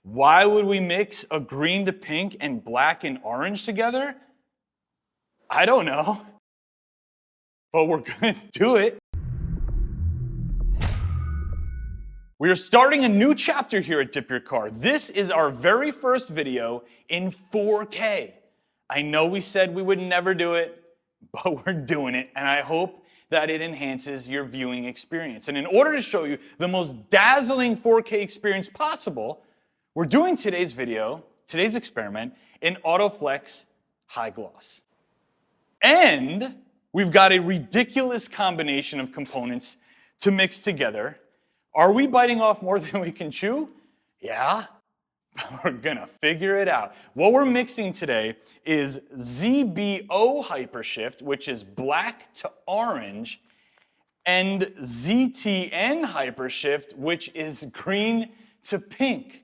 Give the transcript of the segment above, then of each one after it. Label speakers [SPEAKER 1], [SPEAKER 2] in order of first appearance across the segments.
[SPEAKER 1] Why would we mix a green to pink and black and orange together? I don't know, but we're gonna do it. We are starting a new chapter here at Dip Your Car. This is our very first video in 4K. I know we said we would never do it, but we're doing it, and I hope that it enhances your viewing experience. And in order to show you the most dazzling 4K experience possible, we're doing today's video, today's experiment, in Autoflex High Gloss. And we've got a ridiculous combination of components to mix together. Are we biting off more than we can chew? Yeah, but we're gonna figure it out. What we're mixing today is ZBO HyperShift, which is black to orange, and ZTN HyperShift, which is green to pink.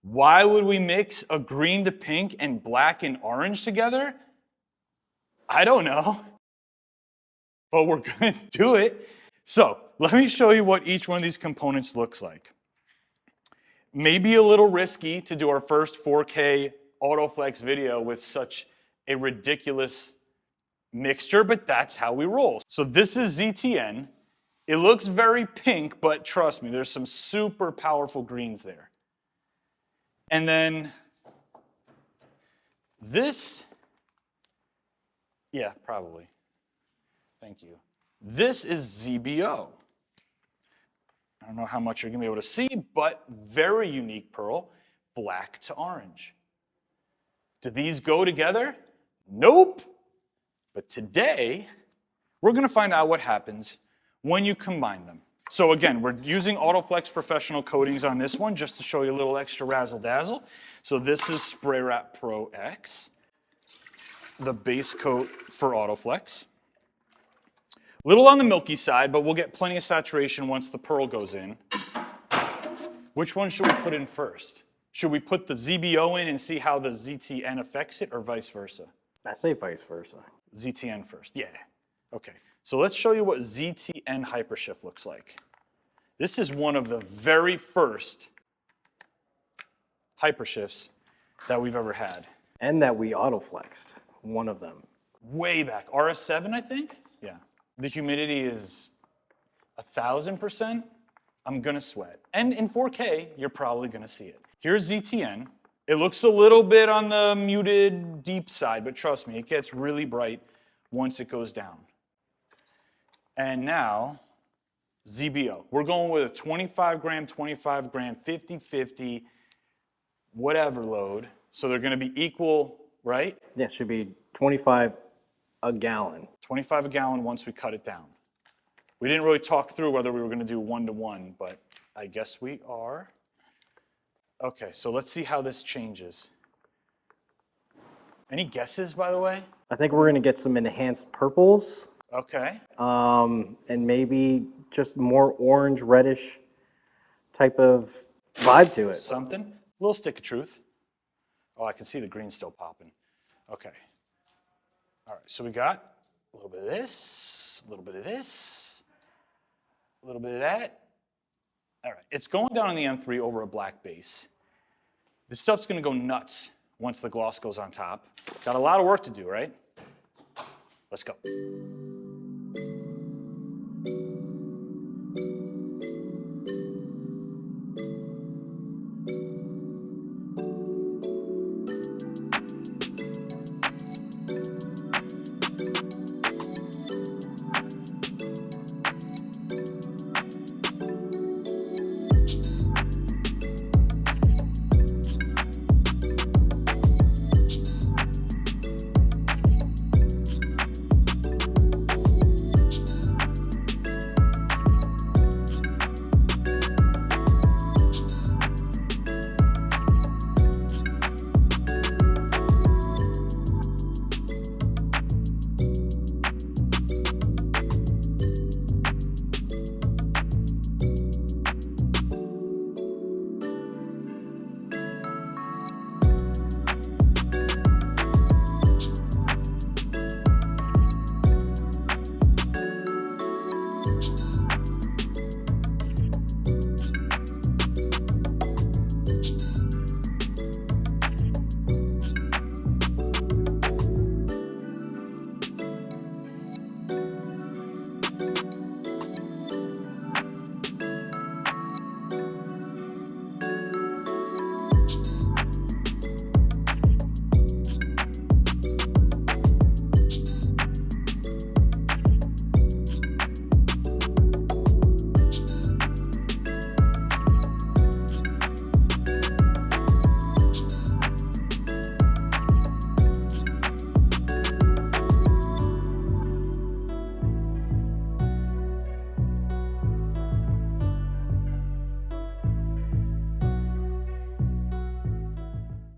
[SPEAKER 1] Why would we mix a green to pink and black and orange together? I don't know, but we're gonna do it. So let me show you what each one of these components looks like. Maybe a little risky to do our first 4K Autoflex video with such a ridiculous mixture, but that's how we roll. So this is ZTN. It looks very pink, but trust me, there's some super powerful greens there. And then this, yeah, probably. Thank you. This is ZBO. I don't know how much you're gonna be able to see, but very unique pearl, black to orange. Do these go together? Nope. But today, we're gonna find out what happens when you combine them. So again, we're using Autoflex Professional Coatings on this one just to show you a little extra razzle dazzle. So this is Spray Wrap Pro X, the base coat for Autoflex. Little on the milky side, but we'll get plenty of saturation once the pearl goes in. Which one should we put in first? Should we put the ZBO in and see how the ZTN affects it, or vice versa?
[SPEAKER 2] I say vice versa.
[SPEAKER 1] ZTN first, yeah. Okay, so let's show you what ZTN HyperShift looks like. This is one of the very first HyperShifts that we've ever had.
[SPEAKER 2] And that we autoflexed, one of them.
[SPEAKER 1] Way back, RS7, I think? Yeah. The humidity is 1,000%. I'm gonna sweat. And in 4K, you're probably gonna see it. Here's ZTN. It looks a little bit on the muted deep side, but trust me, it gets really bright once it goes down. And now, ZBO. We're going with a 25 gram, 50-50, whatever load. So they're gonna be equal, right?
[SPEAKER 2] Yeah, it should be 25 a gallon.
[SPEAKER 1] 25 a gallon once we cut it down. We didn't really talk through whether we were going to do 1-to-1, but I guess we are. Okay, so let's see how this changes. Any guesses, by the way?
[SPEAKER 2] I think we're going to get some enhanced purples.
[SPEAKER 1] Okay.
[SPEAKER 2] And maybe just more orange, reddish type of vibe to it.
[SPEAKER 1] Something. A little stick of truth. Oh, I can see the green still popping. Okay. All right, so we got a little bit of this, a little bit of this, a little bit of that. All right, it's going down on the M3 over a black base. This stuff's gonna go nuts once the gloss goes on top. Got a lot of work to do, right? Let's go.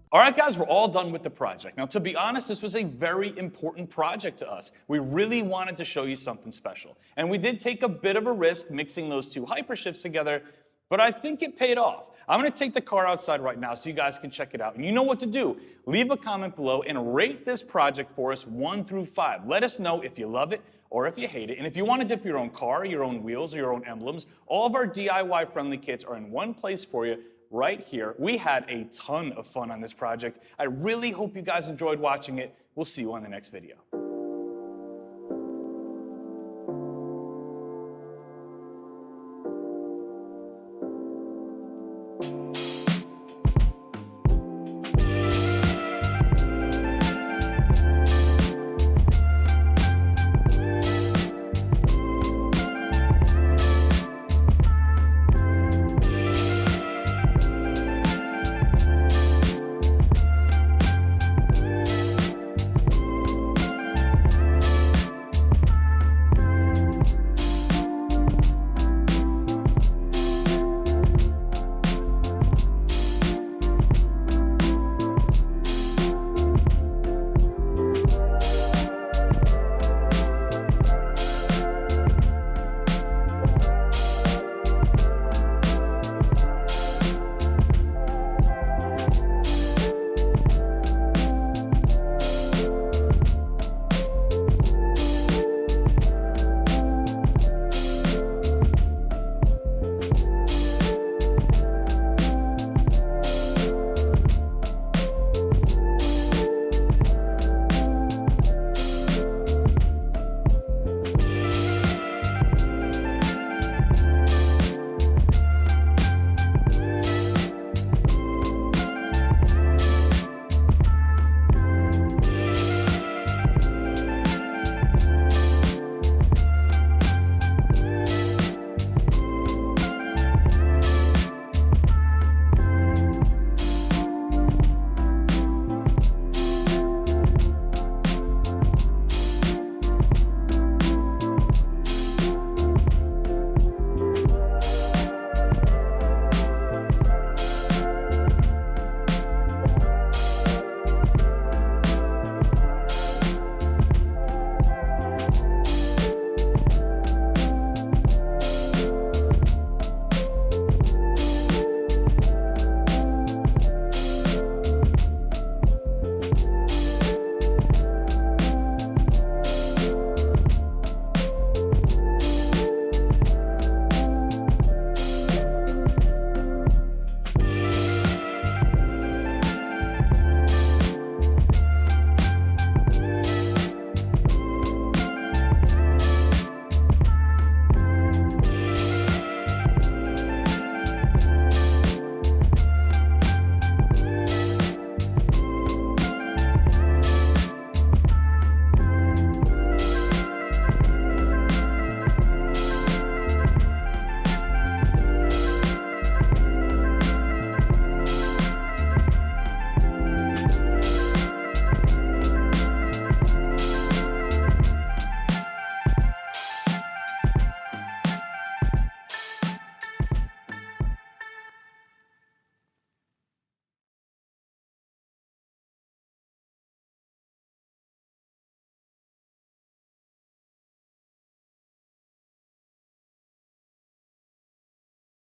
[SPEAKER 1] All right, guys, we're all done with the project. Now, to be honest, this was a very important project to us. We really wanted to show you something special. And we did take a bit of a risk mixing those two HyperShifts together, but I think it paid off. I'm gonna take the car outside right now so you guys can check it out. And you know what to do. Leave a comment below and rate this project for us 1 through 5. Let us know if you love it or if you hate it. And if you want to dip your own car, your own wheels, or your own emblems, all of our DIY-friendly kits are in one place for you right here. We had a ton of fun on this project. I really hope you guys enjoyed watching it. We'll see you on the next video.